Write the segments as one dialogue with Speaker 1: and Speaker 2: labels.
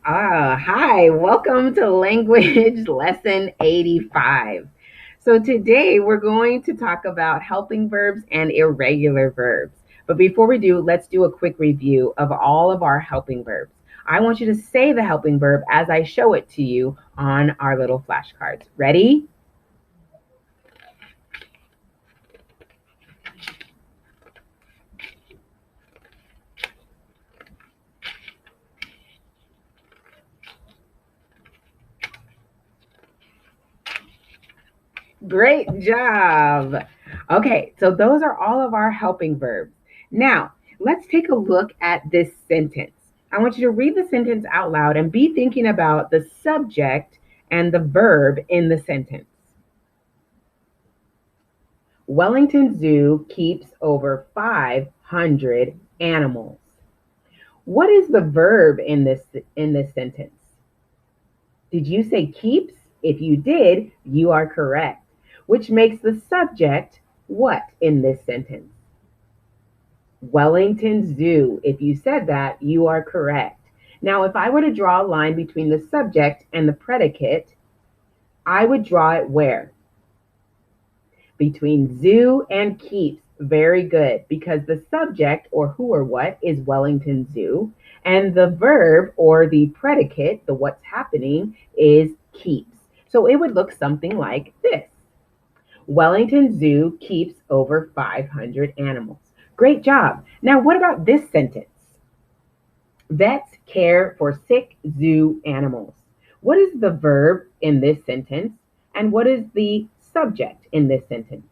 Speaker 1: Hi, welcome to Language Lesson 85. So, today we're going to talk about helping verbs and irregular verbs. But before we do, let's do a quick review of all of our helping verbs. I want you to say the helping verb as I show it to you on our little flashcards. Ready? Great job. Okay, so those are all of our helping verbs. Now, let's take a look at this sentence. I want you to read the sentence out loud and be thinking about the subject and the verb in the sentence. Wellington Zoo keeps over 500 animals. What is the verb in this sentence? Did you say keeps? If you did, you are correct. Which makes the subject what in this sentence? Wellington Zoo. If you said that, you are correct. Now, if I were to draw a line between the subject and the predicate, I would draw it where? Between zoo and keeps. Very good, because the subject, or who or what, is Wellington Zoo, and the verb or the predicate, the what's happening, is keeps. So it would look something like this. Wellington Zoo keeps over 500 animals. Great job. Now, what about this sentence? Vets care for sick zoo animals. What is the verb in this sentence? And what is the subject in this sentence?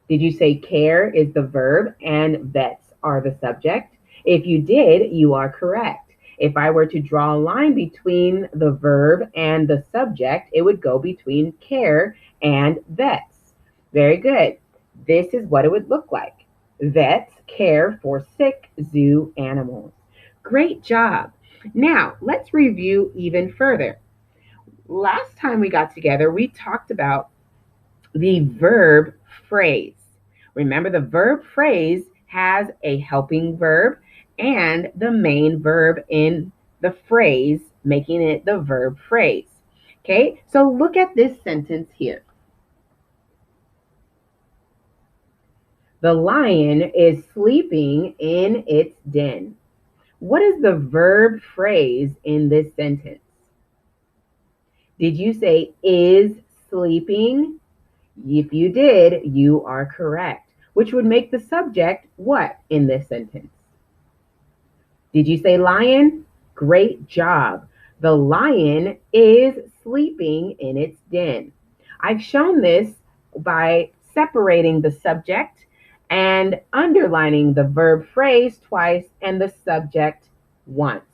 Speaker 1: Did you say care is the verb and vets are the subject? If you did, you are correct. If I were to draw a line between the verb and the subject, it would go between care and vets. Very good. This is what it would look like. Vets care for sick zoo animals. Great job. Now, let's review even further. Last time we got together, we talked about the verb phrase. Remember, the verb phrase has a helping verb and the main verb in the phrase, making it the verb phrase. Okay, so look at this sentence here. The lion is sleeping in its den. What is the verb phrase in this sentence? Did you say is sleeping? If you did, you are correct, which would make the subject what in this sentence? Did you say lion? Great job. The lion is sleeping in its den. I've shown this by separating the subject and underlining the verb phrase twice and the subject once,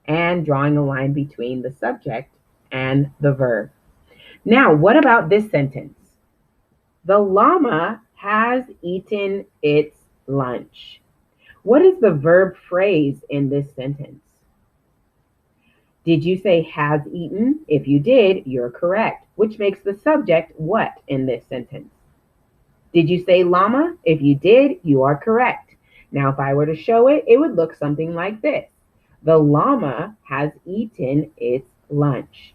Speaker 1: and drawing a line between the subject and the verb. Now, what about this sentence? The llama has eaten its lunch. What is the verb phrase in this sentence? Did you say has eaten? If you did, you're correct, which makes the subject what in this sentence? Did you say llama? If you did, you are correct. Now, if I were to show it, it would look something like this. The llama has eaten its lunch.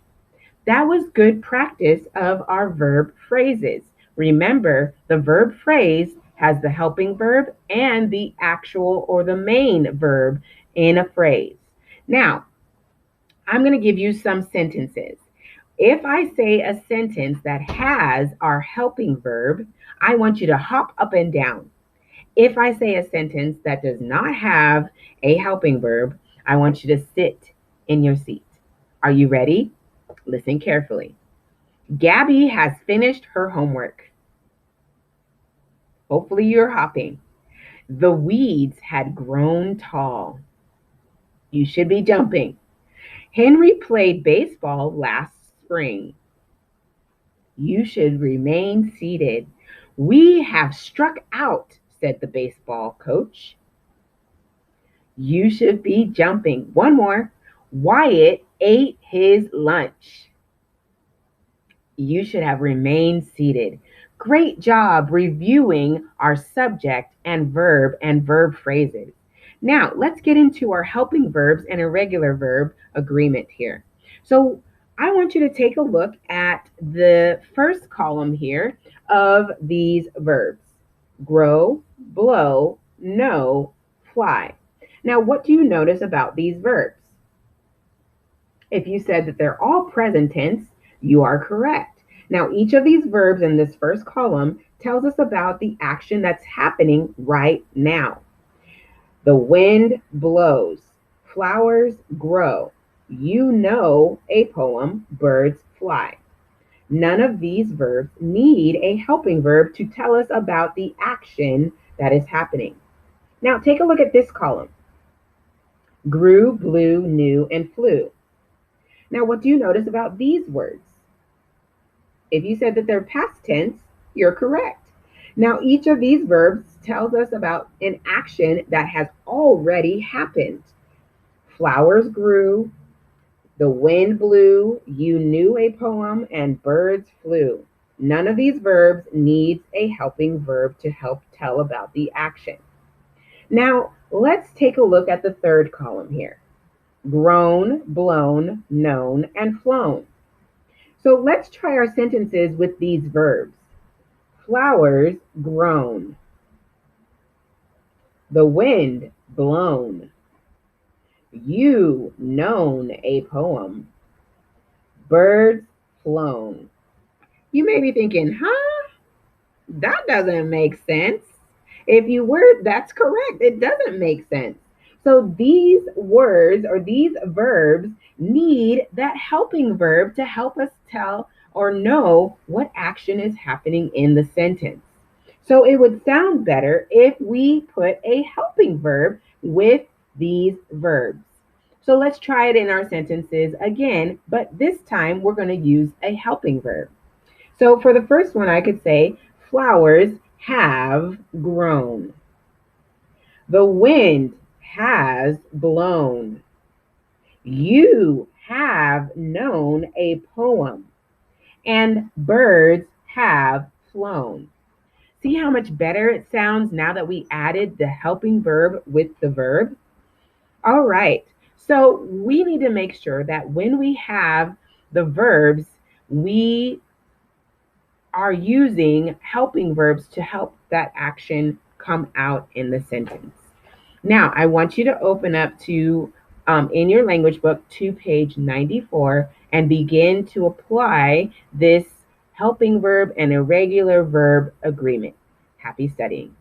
Speaker 1: That was good practice of our verb phrases. Remember, the verb phrase has the helping verb and the actual or the main verb in a phrase. Now, I'm going to give you some sentences. If I say a sentence that has our helping verb, I want you to hop up and down. If I say a sentence that does not have a helping verb, I want you to sit in your seat. Are you ready? Listen carefully. Gabby has finished her homework. Hopefully, you're hopping. The weeds had grown tall. You should be jumping. Henry played baseball last spring. You should remain seated. We have struck out, said the baseball coach. You should be jumping. One more. Wyatt ate his lunch. You should have remained seated. Great job reviewing our subject and verb phrases. Now, let's get into our helping verbs and irregular verb agreement here. So, I want you to take a look at the first column here of these verbs: grow, blow, know, fly. Now, what do you notice about these verbs? If you said that they're all present tense, you are correct. Now, each of these verbs in this first column tells us about the action that's happening right now. The wind blows, flowers grow, you know a poem, birds fly. None of these verbs need a helping verb to tell us about the action that is happening. Now, take a look at this column: grew, blew, knew, and flew. Now, what do you notice about these words? If you said that they're past tense, you're correct. Now, each of these verbs tells us about an action that has already happened. Flowers grew, the wind blew, you knew a poem, and birds flew. None of these verbs needs a helping verb to help tell about the action. Now, let's take a look at the third column here: grown, blown, known, and flown. So let's try our sentences with these verbs. Flowers grown, the wind blown, you known a poem, birds flown. You may be thinking, huh? That doesn't make sense. If you were, that's correct. It doesn't make sense. So these words or these verbs need that helping verb to help us tell or know what action is happening in the sentence. So it would sound better if we put a helping verb with these verbs. So let's try it in our sentences again, but this time we're going to use a helping verb. So for the first one, I could say, flowers have grown. The wind has blown. You have known a poem. And birds have flown. See how much better it sounds now that we added the helping verb with the verb? All right. So we need to make sure that when we have the verbs, we are using helping verbs to help that action come out in the sentence. Now, I want you to open up to, in your language book, to page 94 and begin to apply this helping verb and irregular verb agreement. Happy studying.